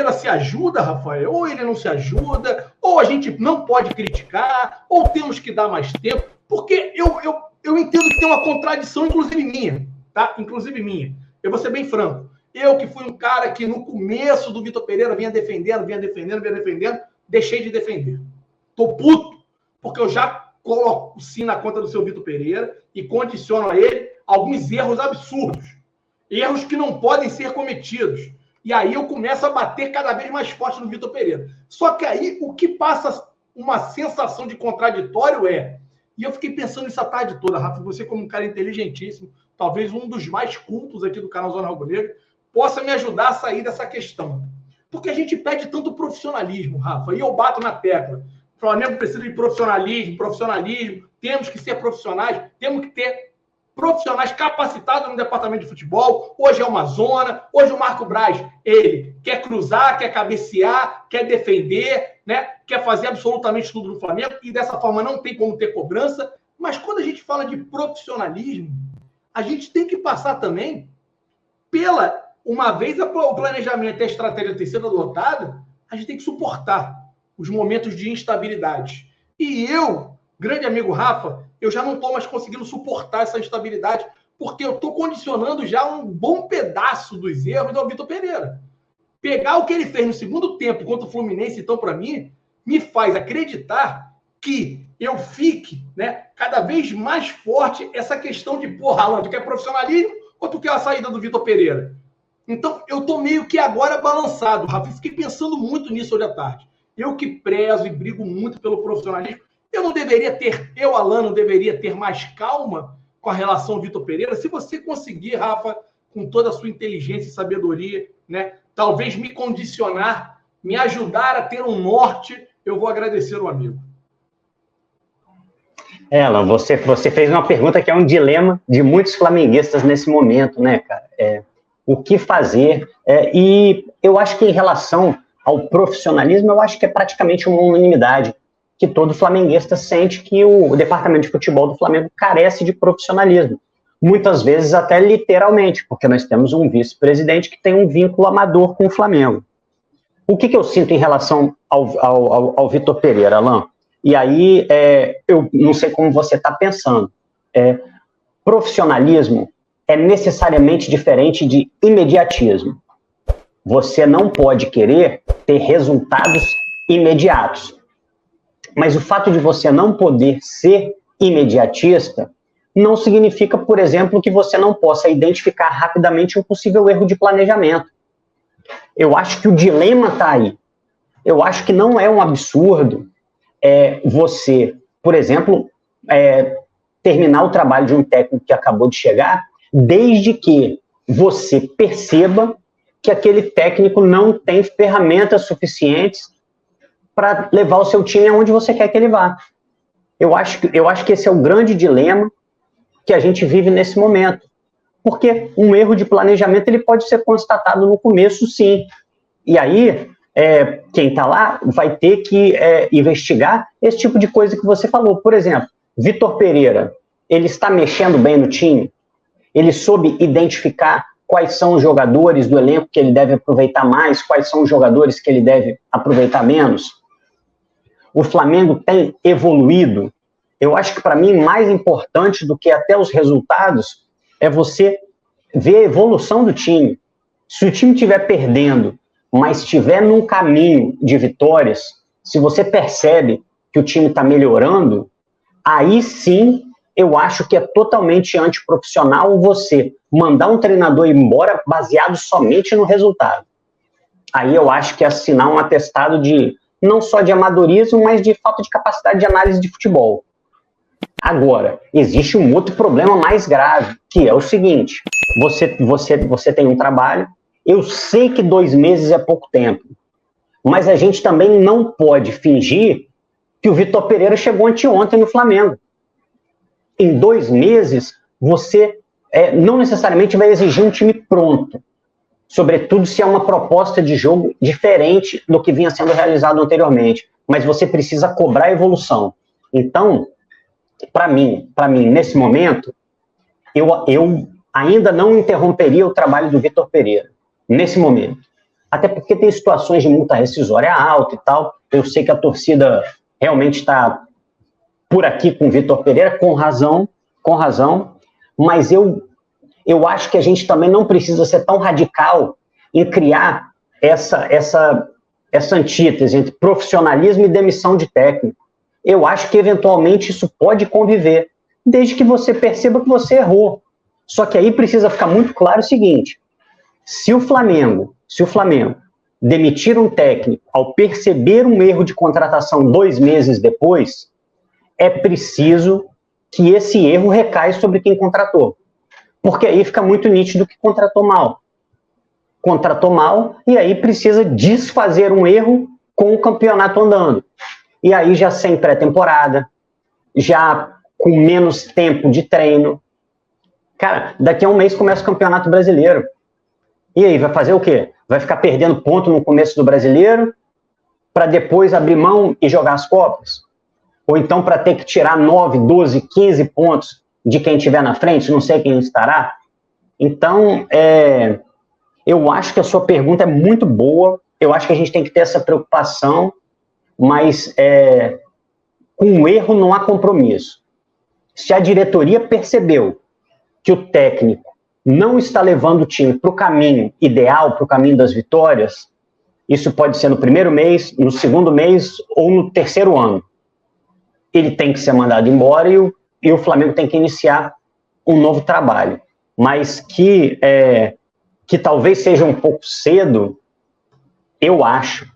Pereira se ajuda, Rafael, ou ele não se ajuda, ou a gente não pode criticar, ou temos que dar mais tempo, porque eu entendo que tem uma contradição, inclusive minha, tá? Inclusive minha. Eu vou ser bem franco. Eu que fui um cara que no começo do Vitor Pereira vinha defendendo, deixei de defender. Tô puto, porque eu já coloco sim na conta do seu Vitor Pereira e condiciono a ele alguns erros absurdos. Erros que não podem ser cometidos. E aí eu começo a bater cada vez mais forte no Vitor Pereira. Só que aí o que passa uma sensação de contraditório e eu fiquei pensando isso a tarde toda, Rafa, você como um cara inteligentíssimo, talvez um dos mais cultos aqui do canal Zona Rubro-Negra, possa me ajudar a sair dessa questão. Porque a gente pede tanto profissionalismo, Rafa, e eu bato na tecla. O Flamengo precisa de profissionalismo, temos que ser profissionais, temos que ter profissionais capacitados no departamento de futebol. Hoje é uma zona, hoje o Marco Braz, ele quer cruzar, quer cabecear, quer defender, né? Quer fazer absolutamente tudo no Flamengo, e dessa forma não tem como ter cobrança. Mas quando a gente fala de profissionalismo, a gente tem que passar também uma vez o planejamento e a estratégia ter sido adotada, a gente tem que suportar os momentos de instabilidade. E eu, grande amigo Rafa, eu já não estou mais conseguindo suportar essa instabilidade, porque eu estou condicionando já um bom pedaço dos erros do Vitor Pereira. Pegar o que ele fez no segundo tempo contra o Fluminense, então, para mim, me faz acreditar que eu fique, né, cada vez mais forte essa questão de, porra, Alan, tu quer profissionalismo ou tu quer a saída do Vitor Pereira? Então, eu estou meio que agora balançado, Rafa. Fiquei pensando muito nisso hoje à tarde. Eu que prezo e brigo muito pelo profissionalismo, Alan, não deveria ter mais calma com a relação Vitor Pereira? Se você conseguir, Rafa, com toda a sua inteligência e sabedoria, né, talvez me condicionar, me ajudar a ter um norte, eu vou agradecer o amigo. Alan, você fez uma pergunta que é um dilema de muitos flamenguistas nesse momento, né, cara? O que fazer? E eu acho que em relação ao profissionalismo, eu acho que é praticamente uma unanimidade, que todo flamenguista sente que o departamento de futebol do Flamengo carece de profissionalismo. Muitas vezes até literalmente, porque nós temos um vice-presidente que tem um vínculo amador com o Flamengo. O que eu sinto em relação ao Vitor Pereira, Alan? E aí, eu não sei como você está pensando. Profissionalismo é necessariamente diferente de imediatismo. Você não pode querer ter resultados imediatos. Mas o fato de você não poder ser imediatista não significa, por exemplo, que você não possa identificar rapidamente um possível erro de planejamento. Eu acho que o dilema está aí. Eu acho que não é um absurdo você, por exemplo, terminar o trabalho de um técnico que acabou de chegar, desde que você perceba que aquele técnico não tem ferramentas suficientes para levar o seu time aonde você quer que ele vá. Eu acho que esse é o grande dilema que a gente vive nesse momento. Porque um erro de planejamento ele pode ser constatado no começo, sim. E aí, quem está lá vai ter que investigar esse tipo de coisa que você falou. Por exemplo, Vitor Pereira, ele está mexendo bem no time? Ele soube identificar quais são os jogadores do elenco que ele deve aproveitar mais, quais são os jogadores que ele deve aproveitar menos? O Flamengo tem evoluído. Eu acho que, para mim, mais importante do que até os resultados é você ver a evolução do time. Se o time estiver perdendo, mas estiver num caminho de vitórias, se você percebe que o time está melhorando, aí sim eu acho que é totalmente antiprofissional você mandar um treinador embora baseado somente no resultado. Aí eu acho que é assinar um atestado de não só de amadorismo, mas de falta de capacidade de análise de futebol. Agora, existe um outro problema mais grave, que é o seguinte: você tem um trabalho, eu sei que 2 meses é pouco tempo, mas a gente também não pode fingir que o Vitor Pereira chegou anteontem no Flamengo. Em 2 meses, você não necessariamente vai exigir um time pronto, sobretudo se é uma proposta de jogo diferente do que vinha sendo realizado anteriormente, mas você precisa cobrar evolução. Então, para mim, nesse momento, eu ainda não interromperia o trabalho do Vitor Pereira, nesse momento. até porque tem situações de multa rescisória alta e tal. Eu sei que a torcida realmente está por aqui com o Vitor Pereira, com razão, mas eu acho que a gente também não precisa ser tão radical em criar essa antítese entre profissionalismo e demissão de técnico. Eu acho que, eventualmente, isso pode conviver, desde que você perceba que você errou. Só que aí precisa ficar muito claro o seguinte: se o Flamengo demitir um técnico ao perceber um erro de contratação 2 meses depois, é preciso que esse erro recaia sobre quem contratou. Porque aí fica muito nítido que contratou mal. Contratou mal e aí precisa desfazer um erro com o campeonato andando. E aí já sem pré-temporada, já com menos tempo de treino. Cara, daqui a um mês começa o Campeonato Brasileiro. E aí, vai fazer o quê? Vai ficar perdendo ponto no começo do Brasileiro para depois abrir mão e jogar as Copas? Ou então para ter que tirar 9, 12, 15 pontos de quem estiver na frente, não sei quem estará? Então, eu acho que a sua pergunta é muito boa, eu acho que a gente tem que ter essa preocupação, mas com o erro não há compromisso. Se a diretoria percebeu que o técnico não está levando o time para o caminho ideal, para o caminho das vitórias, isso pode ser no primeiro mês, no segundo mês ou no terceiro ano. Ele tem que ser mandado embora e o Flamengo tem que iniciar um novo trabalho. Mas que talvez seja um pouco cedo, eu acho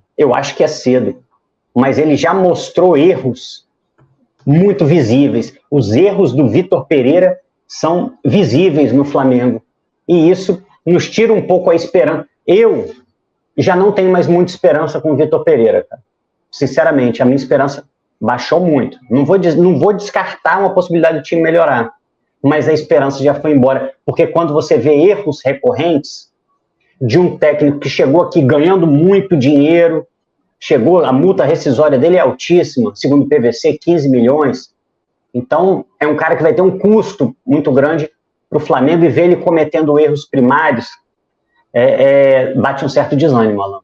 que é cedo. Mas ele já mostrou erros muito visíveis. Os erros do Vitor Pereira são visíveis no Flamengo. E isso nos tira um pouco a esperança. Eu já não tenho mais muita esperança com o Vitor Pereira, cara. Sinceramente, a minha esperança baixou muito. Não vou descartar uma possibilidade do time melhorar, mas a esperança já foi embora. Porque quando você vê erros recorrentes de um técnico que chegou aqui ganhando muito dinheiro, a multa rescisória dele é altíssima, segundo o PVC, 15 milhões. Então, é um cara que vai ter um custo muito grande para o Flamengo, e ver ele cometendo erros primários bate um certo desânimo, Alan.